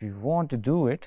if you want to do it,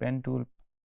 pen tool.